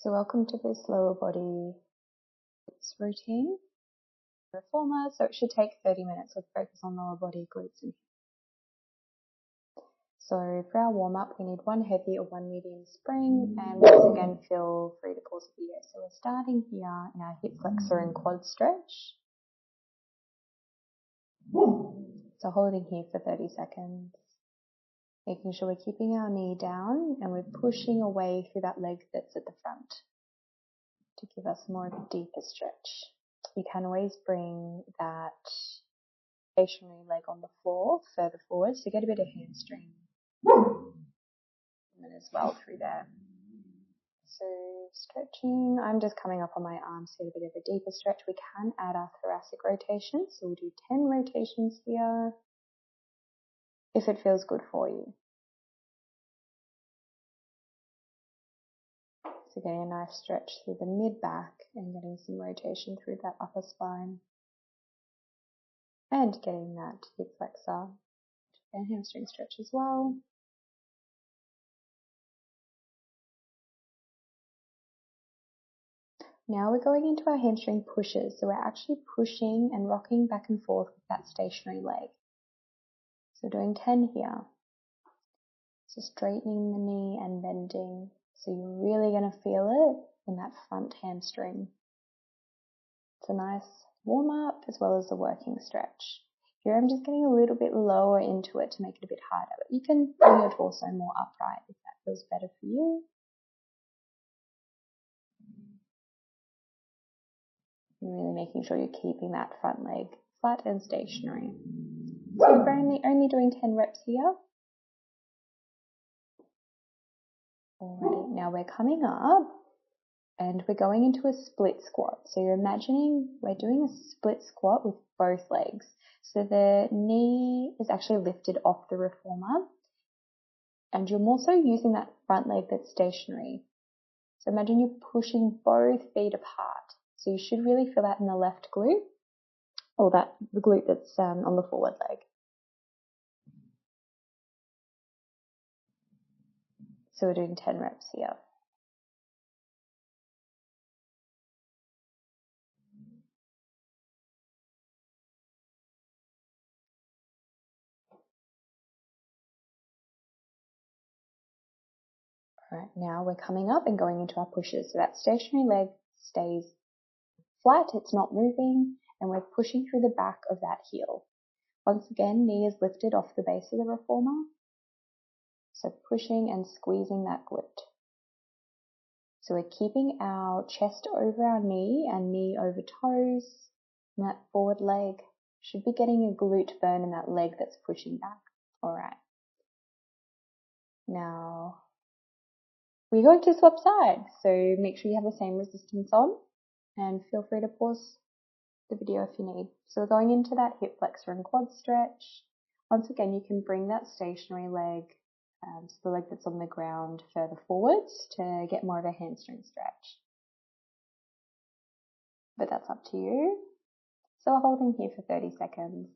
So welcome to this lower body routine reformer. So it should take 30 minutes with focus on lower body, glutes and hips. So for our warm up, we need one heavy or one medium spring, and once again feel free to pause the video. So we're starting here in our hip flexor and quad stretch. So holding here for 30 seconds. Making sure we're keeping our knee down and we're pushing away through that leg that's at the front to give us more of a deeper stretch. You can always bring that stationary leg on the floor further forward to get a bit of hamstring as well through there. So stretching, I'm just coming up on my arms to get a bit of a deeper stretch. We can add our thoracic rotation, so we'll do 10 rotations here if it feels good for you. So getting a nice stretch through the mid-back and getting some rotation through that upper spine. And getting that hip flexor and hamstring stretch as well. Now we're going into our hamstring pushes. So we're actually pushing and rocking back and forth with that stationary leg. So doing 10 here. So straightening the knee and bending. So you're really going to feel it in that front hamstring. It's a nice warm up as well as a working stretch. Here I'm just getting a little bit lower into it to make it a bit harder, but you can bring your torso more upright if that feels better for you. And really making sure you're keeping that front leg flat and stationary. So we're only doing 10 reps here. Alrighty, now we're coming up and we're going into a split squat. So you're imagining we're doing a split squat with both legs. So the knee is actually lifted off the reformer and you're also using that front leg that's stationary. So imagine you're pushing both feet apart. So you should really feel that in the left glute, or the glute that's on the forward leg. So we're doing 10 reps here. Alright, now we're coming up and going into our pushes. So that stationary leg stays flat, it's not moving, and we're pushing through the back of that heel. Once again, knee is lifted off the base of the reformer. So pushing and squeezing that glute. So we're keeping our chest over our knee and knee over toes. And that forward leg should be getting a glute burn in that leg that's pushing back. Alright. Now, we're going to swap sides. So make sure you have the same resistance on. And feel free to pause the video if you need. So we're going into that hip flexor and quad stretch. Once again, you can bring that stationary leg, so the leg that's on the ground, further forwards to get more of a hamstring stretch. But that's up to you. So we're holding here for 30 seconds.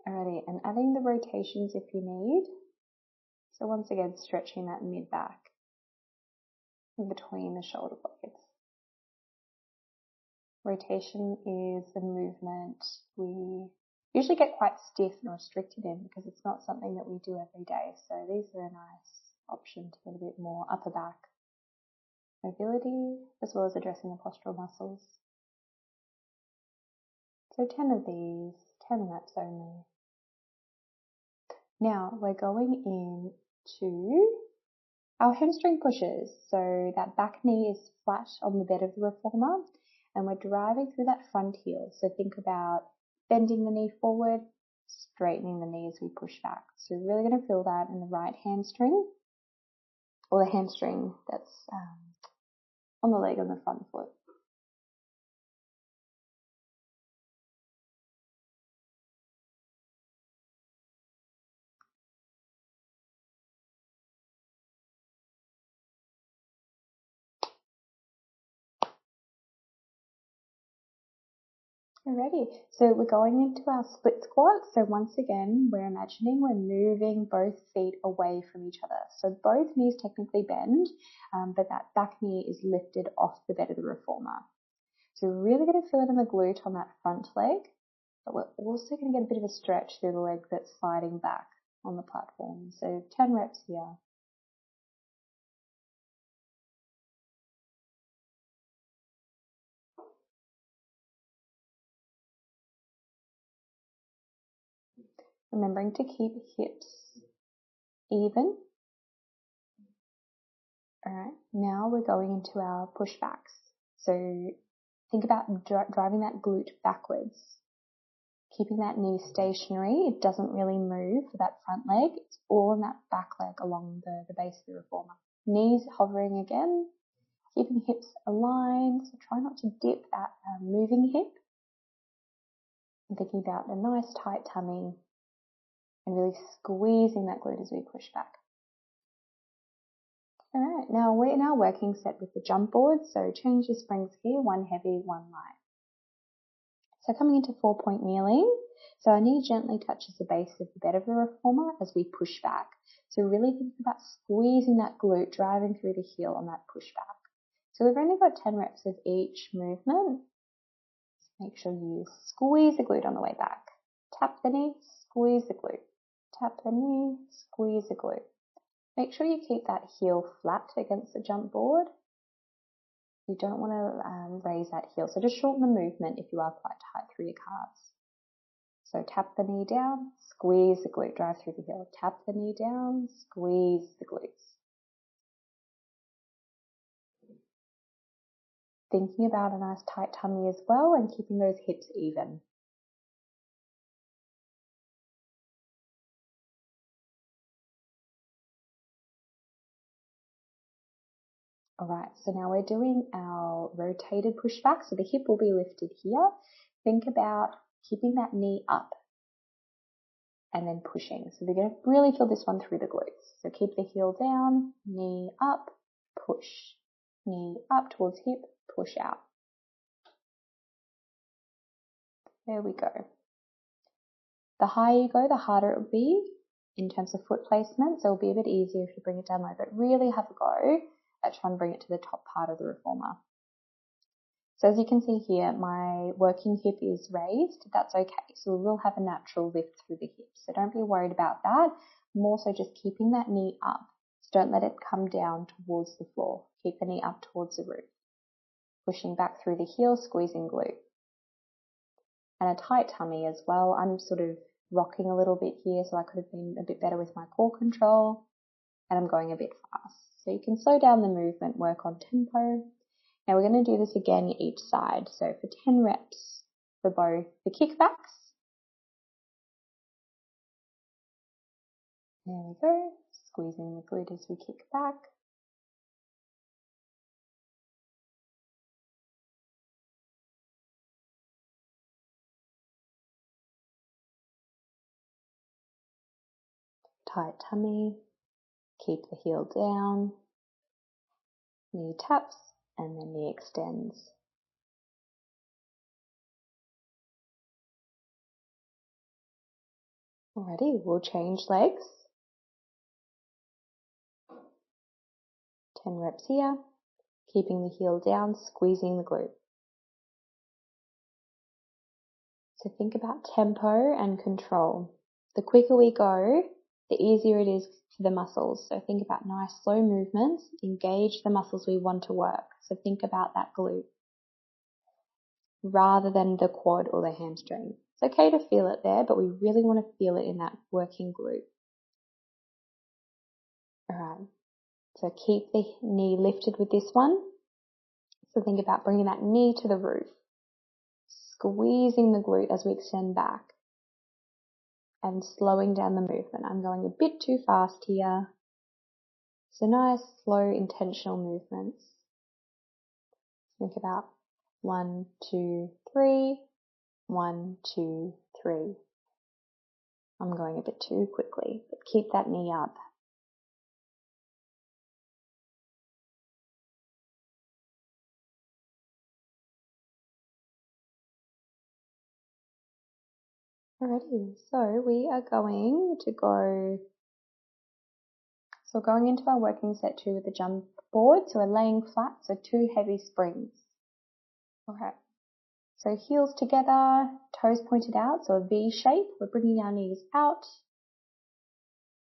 Alrighty, and adding the rotations if you need. So once again, stretching that mid-back in between the shoulder blades. Rotation is a movement we usually get quite stiff and restricted in because it's not something that we do every day. So these are a nice option to get a bit more upper back mobility as well as addressing the postural muscles. So 10 of these, 10 reps only. Now we're going into our hamstring pushes. So that back knee is flat on the bed of the reformer and we're driving through that front heel. So think about bending the knee forward, straightening the knee as we push back. So we're really going to feel that in the right hamstring or the hamstring that's on the leg on the front foot. Alrighty, so we're going into our split squat. So once again, we're imagining we're moving both feet away from each other. So both knees technically bend, but that back knee is lifted off the bed of the reformer. So we're really going to feel it in the glute on that front leg, but we're also going to get a bit of a stretch through the leg that's sliding back on the platform. So 10 reps here. Remembering to keep hips even. Alright, now we're going into our pushbacks. So think about driving that glute backwards. Keeping that knee stationary, it doesn't really move for that front leg. It's all in that back leg along the base of the reformer. Knees hovering again, keeping hips aligned. So try not to dip that moving hip. And thinking about a nice tight tummy and really squeezing that glute as we push back. Alright, now we're in our working set with the jump board. So change your springs here, one heavy, one light. So coming into 4-point kneeling, so our knee gently touches the base of the bed of the reformer as we push back. So really think about squeezing that glute, driving through the heel on that push back. So we've only got 10 reps of each movement. So make sure you squeeze the glute on the way back. Tap the knee, squeeze the glute. Tap the knee, squeeze the glute. Make sure you keep that heel flat against the jump board. You don't want to raise that heel, so just shorten the movement if you are quite tight through your calves. So tap the knee down, squeeze the glute, drive through the heel. Tap the knee down, squeeze the glutes. Thinking about a nice tight tummy as well and keeping those hips even. Alright, so now we're doing our rotated pushback. So the hip will be lifted here. Think about keeping that knee up and then pushing. So they're going to really feel this one through the glutes. So keep the heel down, knee up, push. Knee up towards hip, push out. There we go. The higher you go, the harder it will be in terms of foot placement. So it'll be a bit easier if you bring it down low, but really have a go at trying to bring it to the top part of the reformer. So as you can see here, my working hip is raised. That's okay. So we will have a natural lift through the hips. So don't be worried about that. More so just keeping that knee up. So don't let it come down towards the floor. Keep the knee up towards the roof. Pushing back through the heel, squeezing glute. And a tight tummy as well. I'm sort of rocking a little bit here, so I could have been a bit better with my core control. And I'm going a bit fast. So you can slow down the movement, work on tempo. Now we're going to do this again each side. So for 10 reps for both the kickbacks. There we go. Squeezing the glute as we kick back. Tight tummy. Keep the heel down. Knee taps and then knee extends. Alrighty, we'll change legs. 10 reps here. Keeping the heel down, squeezing the glute. So think about tempo and control. The quicker we go, the easier it is for the muscles. So think about nice slow movements, engage the muscles we want to work. So think about that glute rather than the quad or the hamstring. It's okay to feel it there, but we really want to feel it in that working glute. Alright, so keep the knee lifted with this one. So think about bringing that knee to the roof, squeezing the glute as we extend back. And slowing down the movement. I'm going a bit too fast here. So nice, slow, intentional movements. Think about 1, 2, 3, 1, 2, 3. I'm going a bit too quickly, but keep that knee up. Alrighty, so we are going to go, going into our working set 2 with the jump board. So we're laying flat, so 2 heavy springs. Okay, so heels together, toes pointed out, so a V shape. We're bringing our knees out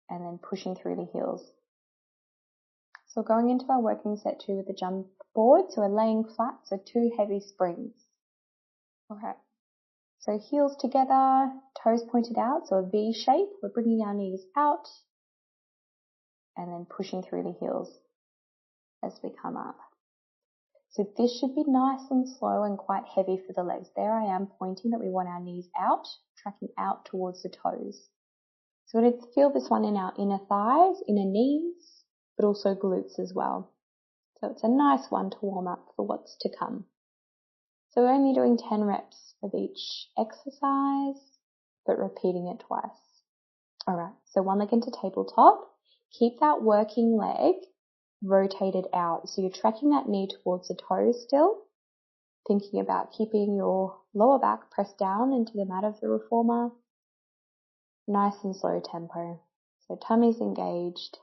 and then pushing through the heels. So going into our working set 2 with the jump board, so we're laying flat, so 2 heavy springs. Okay, so heels together, toes pointed out, so a V shape. We're bringing our knees out and then pushing through the heels as we come up. So this should be nice and slow and quite heavy for the legs. There I am pointing that we want our knees out, tracking out towards the toes. So we're going to feel this one in our inner thighs, inner knees, but also glutes as well. So it's a nice one to warm up for what's to come. So we're only doing 10 reps of each exercise, but repeating it twice. Alright, so one leg into tabletop. Keep that working leg rotated out. So you're tracking that knee towards the toes still, thinking about keeping your lower back pressed down into the mat of the reformer. Nice and slow tempo. So tummy's engaged.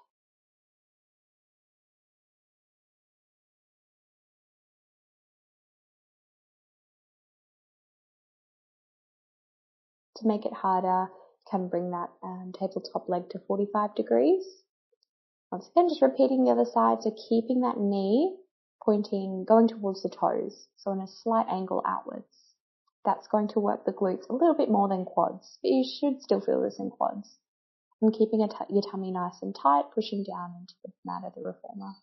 To make it harder, you can bring that tabletop leg to 45 degrees. Once again, just repeating the other side, so keeping that knee pointing, going towards the toes, so in a slight angle outwards. That's going to work the glutes a little bit more than quads, but you should still feel this in quads. And keeping your tummy nice and tight, pushing down into the mat of the reformer.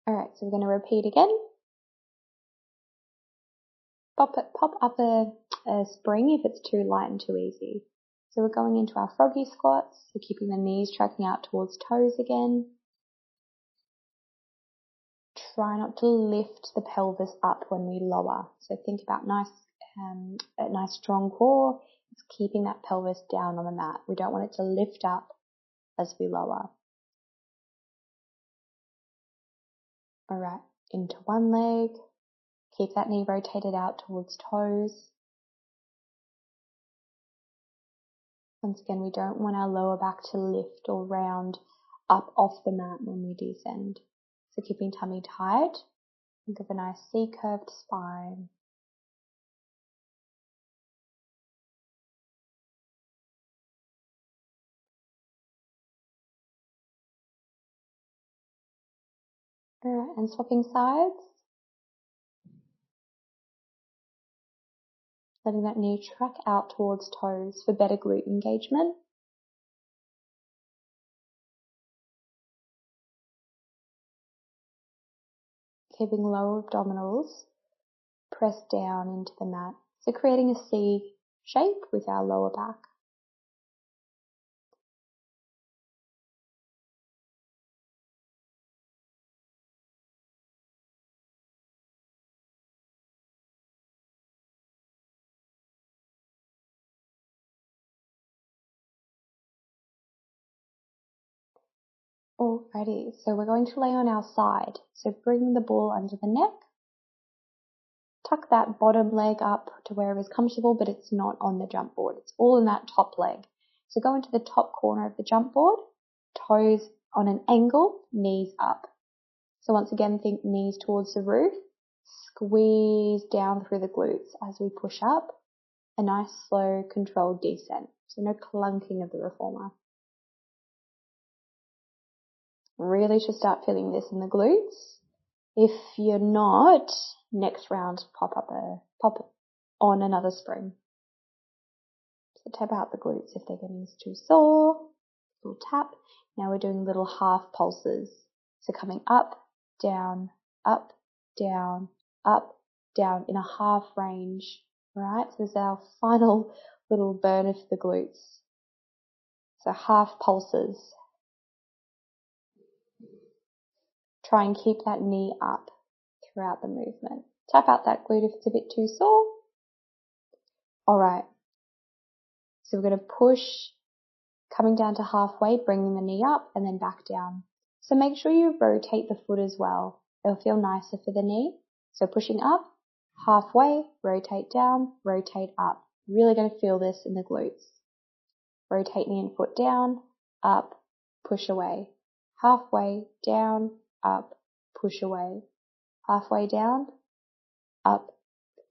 Alright, so we're going to repeat again. Pop up a spring if it's too light and too easy. So we're going into our froggy squats, so keeping the knees tracking out towards toes again. Try not to lift the pelvis up when we lower. So think about a nice strong core. It's keeping that pelvis down on the mat. We don't want it to lift up as we lower. Alright, into one leg. Keep that knee rotated out towards toes. Once again, we don't want our lower back to lift or round up off the mat when we descend. So keeping tummy tight. Think of a nice C-curved spine. Alright, and swapping sides. Letting that knee track out towards toes for better glute engagement. Keeping lower abdominals pressed down into the mat. So creating a C shape with our lower back. Alrighty, so we're going to lay on our side. So bring the ball under the neck. Tuck that bottom leg up to where it is comfortable, but it's not on the jump board. It's all in that top leg. So go into the top corner of the jump board, toes on an angle, knees up. So once again, think knees towards the roof. Squeeze down through the glutes as we push up. A nice, slow, controlled descent. So no clunking of the reformer. Really should start feeling this in the glutes. If you're not, next round, pop on another spring. So tap out the glutes if they're getting too sore. Little tap. Now we're doing little half pulses. So coming up, down, down, up, down in a half range. Alright, so this is our final little burner for the glutes. So half pulses. Try and keep that knee up throughout the movement. Tap out that glute if it's a bit too sore. Alright, so we're going to push, coming down to halfway, bringing the knee up and then back down. So make sure you rotate the foot as well. It'll feel nicer for the knee. So pushing up, halfway, rotate down, rotate up. Really going to feel this in the glutes. Rotate knee and foot down, up, push away. Halfway, down, up, push away. Halfway down, up,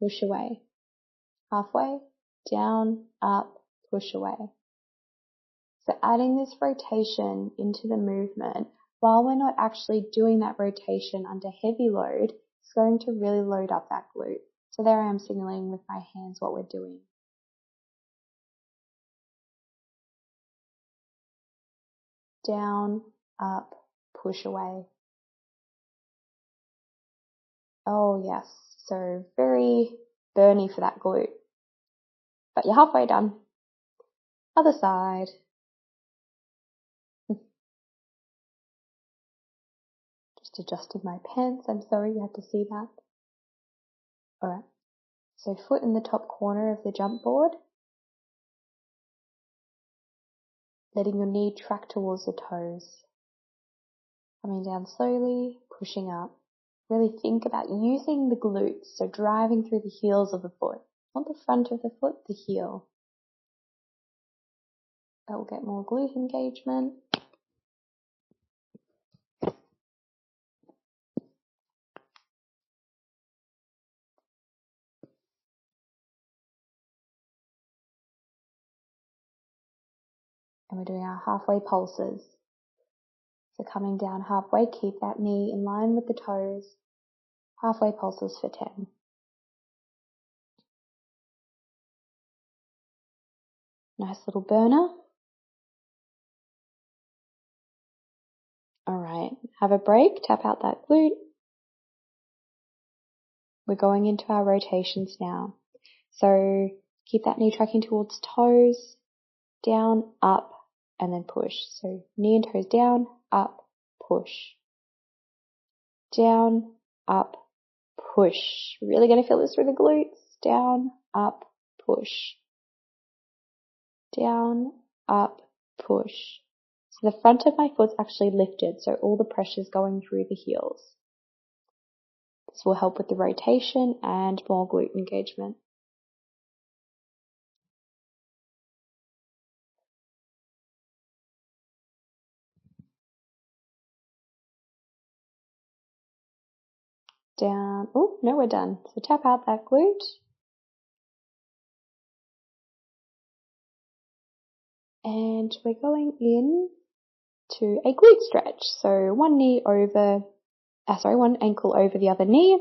push away. Halfway, down, up, push away. So adding this rotation into the movement, while we're not actually doing that rotation under heavy load, it's going to really load up that glute. So there I am signaling with my hands what we're doing. Down, up, push away. Oh yes, so very burny for that glute. But you're halfway done. Other side. Just adjusting my pants. I'm sorry you had to see that. Alright, so foot in the top corner of the jump board. Letting your knee track towards the toes. Coming down slowly, pushing up. Really think about using the glutes, so driving through the heels of the foot. Not the front of the foot, the heel. That will get more glute engagement. And we're doing our halfway pulses. So coming down halfway, keep that knee in line with the toes. Halfway pulses for 10. Nice little burner. Alright, have a break, tap out that glute. We're going into our rotations now. So keep that knee tracking towards toes, down, up, and then push. So knee and toes down, up, push. Down, up, push. Really going to feel this through the glutes. Down, up, push. Down, up, push. So the front of my foot's actually lifted, so all the pressure's going through the heels. This will help with the rotation and more glute engagement. Down. Oh, no, we're done. So tap out that glute. And we're going in to a glute stretch. So one ankle over the other knee,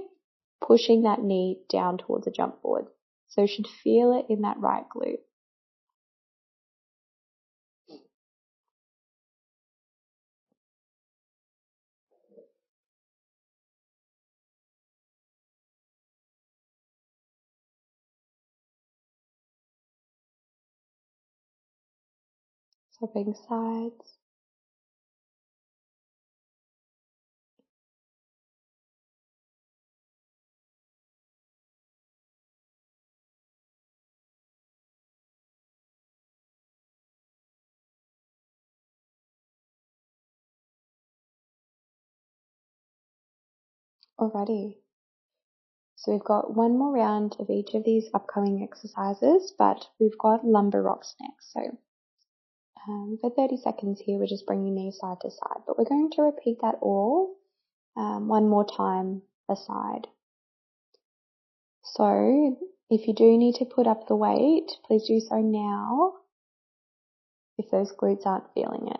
pushing that knee down towards the jump board. So you should feel it in that right glute. Swapping sides. Alrighty. So we've got one more round of each of these upcoming exercises, but we've got lumbar rocks next. So for 30 seconds here, we're just bringing knees side to side, but we're going to repeat that all one more time aside. So if you do need to put up the weight, please do so now if those glutes aren't feeling it.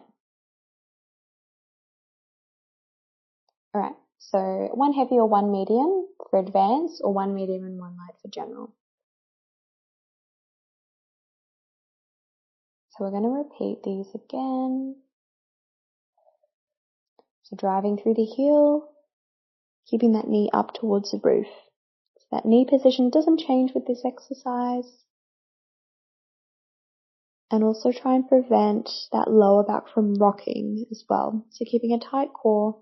Alright, so one heavy or one medium for advanced, or one medium and one light for general. So we're going to repeat these again. So driving through the heel, keeping that knee up towards the roof. So that knee position doesn't change with this exercise. And also try and prevent that lower back from rocking as well. So keeping a tight core.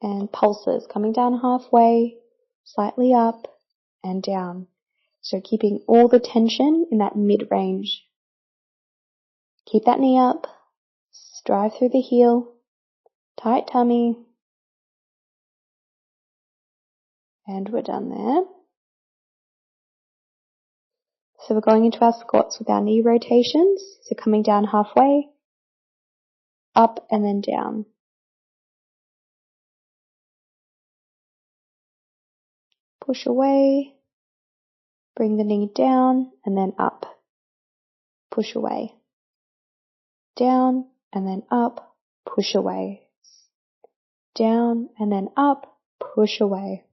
And pulses coming down halfway, slightly up and down. So keeping all the tension in that mid-range. Keep that knee up, drive through the heel, tight tummy, and we're done there. So we're going into our squats with our knee rotations. So coming down halfway, up and then down. Push away, bring the knee down and then up. Push away. Down and then up, push away. Down and then up, push away.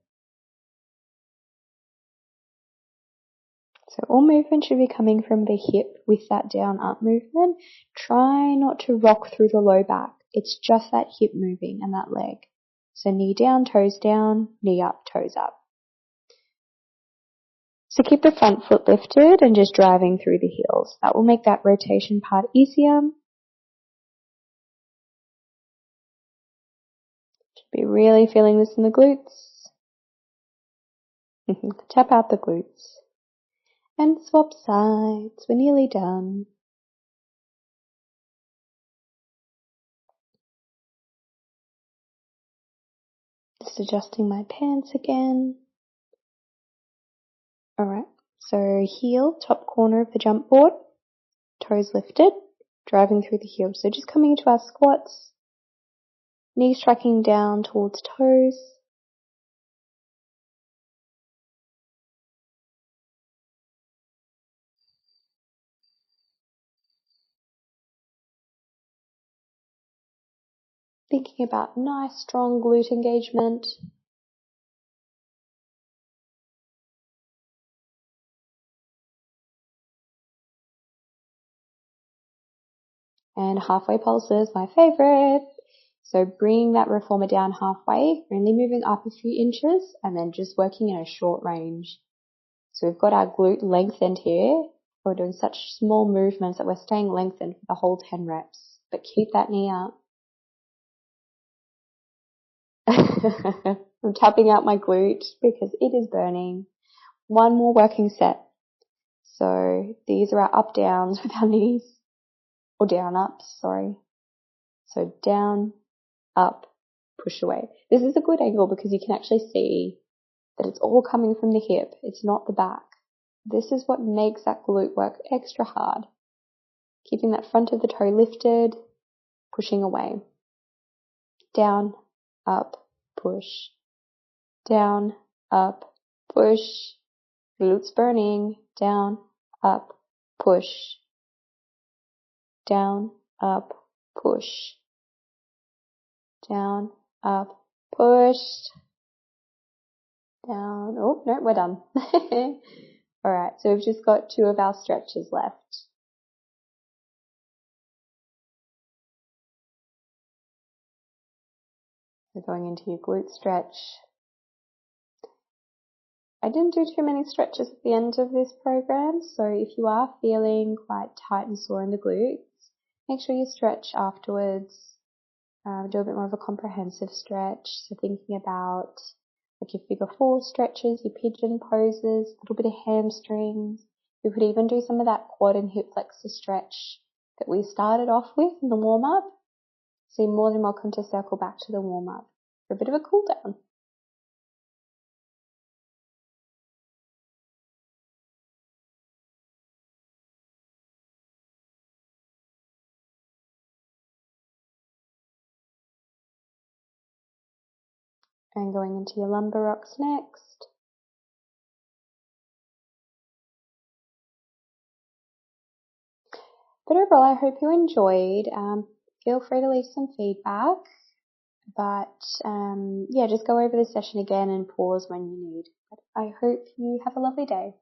So all movement should be coming from the hip with that down up movement. Try not to rock through the low back. It's just that hip moving and that leg. So knee down, knee up, toes up. So keep the front foot lifted and just driving through the heels. That will make that rotation part easier. Should be really feeling this in the glutes. Tap out the glutes. And swap sides. We're nearly done. Just adjusting my pants again. Alright, so heel, top corner of the jump board, toes lifted, driving through the heel. So just coming into our squats, knees tracking down towards toes. Thinking about nice strong glute engagement. And halfway pulses, my favorite. So bringing that reformer down halfway, only moving up a few inches, and then just working in a short range. So we've got our glute lengthened here. We're doing such small movements that we're staying lengthened for the whole 10 reps. But keep that knee up. I'm tapping out my glute because it is burning. One more working set. So these are our up downs with our knees. Or down ups, sorry. So down, up, push away. This is a good angle because you can actually see that it's all coming from the hip. It's not the back. This is what makes that glute work extra hard. Keeping that front of the toe lifted, pushing away. Down, up, push. Down, up, push. Glutes burning. Down, up, push. Down, up, push. Down, up, push. Down. Oh, no, we're done. Alright, so we've just got 2 of our stretches left. So going into your glute stretch. I didn't do too many stretches at the end of this program, so if you are feeling quite tight and sore in the glutes, make sure you stretch afterwards. Do a bit more of a comprehensive stretch. So thinking about like your figure 4 stretches, your pigeon poses, a little bit of hamstrings. You could even do some of that quad and hip flexor stretch that we started off with in the warm-up. So you're more than welcome to circle back to the warm-up for a bit of a cool down. And going into your lumbar rocks next. But overall, I hope you enjoyed. Feel free to leave some feedback. But yeah, just go over the session again and pause when you need. But I hope you have a lovely day.